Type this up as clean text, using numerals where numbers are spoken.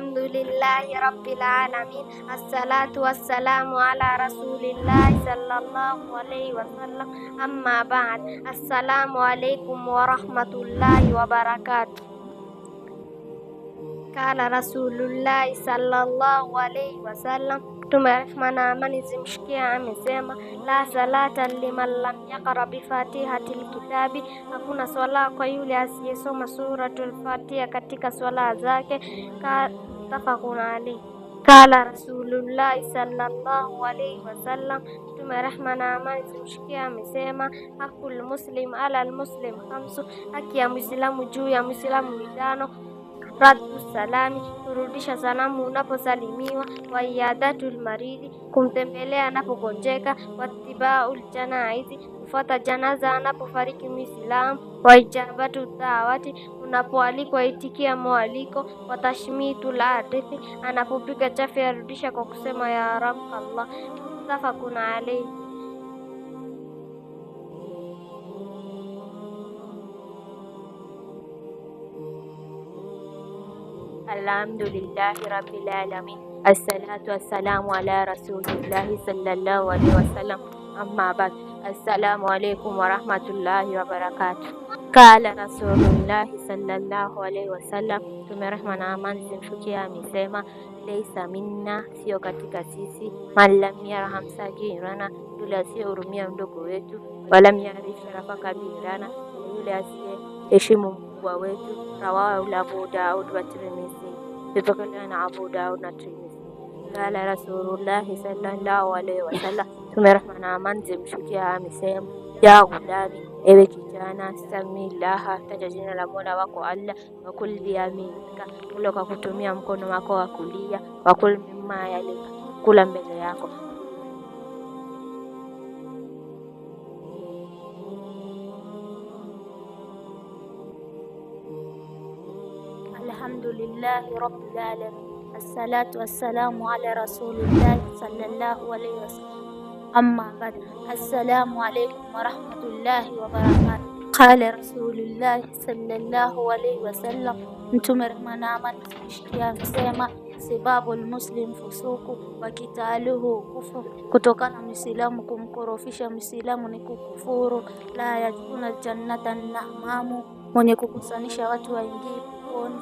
Alhamdulillahi Rabbil Alamin. Assalatu wassalamu ala Rasulillahi sallallahu alayhi wasallam. Amma ba'd. Assalamu alaikum warahmatullahi wabarakatuh. Kala Rasulullahi sallallahu alayhi wasallam, Mtume rehma na amani zimshikie amesema, la salata liman lam yaqra bi fatihatil kitabi, hakuna swala kwa yule asiyesoma suratul Fatiha katika swala zake. Tafaqun alayhi. Kala Rasulullahi sallallahu alayhi wasallam, Mtume rehma na amani zimshikie amesema, hakul muslim ala almuslim khamsu, haki ya Muislamu juu ya Muislamu ni tano. Raddu salami, kurudisha salamu unaposalimiwa. Wa iyadatul maridi, kumtembelea anapogonjeka. Wattibaul janaizi, kufuata janaza anapofariki Muislamu. Wa ijabatu dawati, unapoalikwa itikia mwaliko. Wa tashmitul hadithi, anapopiga chafi arudisha kwa kusema ya rabballah. Muttafaqun alayhi. Alhamdulillahi Rabbil Alamin. Assalatu wassalamu ala Rasulillahi sallallahu alaihi wasallam. Amma ba'd. Assalamu alaikum warahmatullahi wabarakatuh. Kala Rasulullahi sallallahu alaihi wasallam, Mtume rehma na amani zimshukie amesema, laysa minna, sio katika sisi, man lam yarham sagirana, yule asiyehurumia mdogo wetu, walam yarif sharafa kabirana, yule asiyeheshimu mkubwa wetu. Rawahu Abu Daud wa Tirmidhi. Ipokelewa na Abu Daud na Tirmidhi. Kala Rasulullahi sallallahu alaihi wasallam, Mtume rehma na amani zimshukie amesema, ya ghulami, ewe kijana, samillaha, taja jina la Mola wako Allah, wa kul biyaminika, kula kwa kutumia mkono wako wa kulia, wa kul mimma yalika, kula mbele yako. Alhamdulillahi Rabbil Alamin. Assalatu wassalamu ala Rasulillahi sallallahu alayhi wasallam. Amma ba'd. Assalamu alaykum warahmatullahi wabarakatuh. Qala Rasulullahi sallallahu alayhi wasallam, Mtume rehma na amani zimshikie amesema, sibabul muslim fusuku wa kitaluhu kufur, kutokana Muislamu kumkorofisha Muislamu ni kukufuru. La yadkhuluna jannatan nahmamu, mwenye kukusanisha watu waingie peponi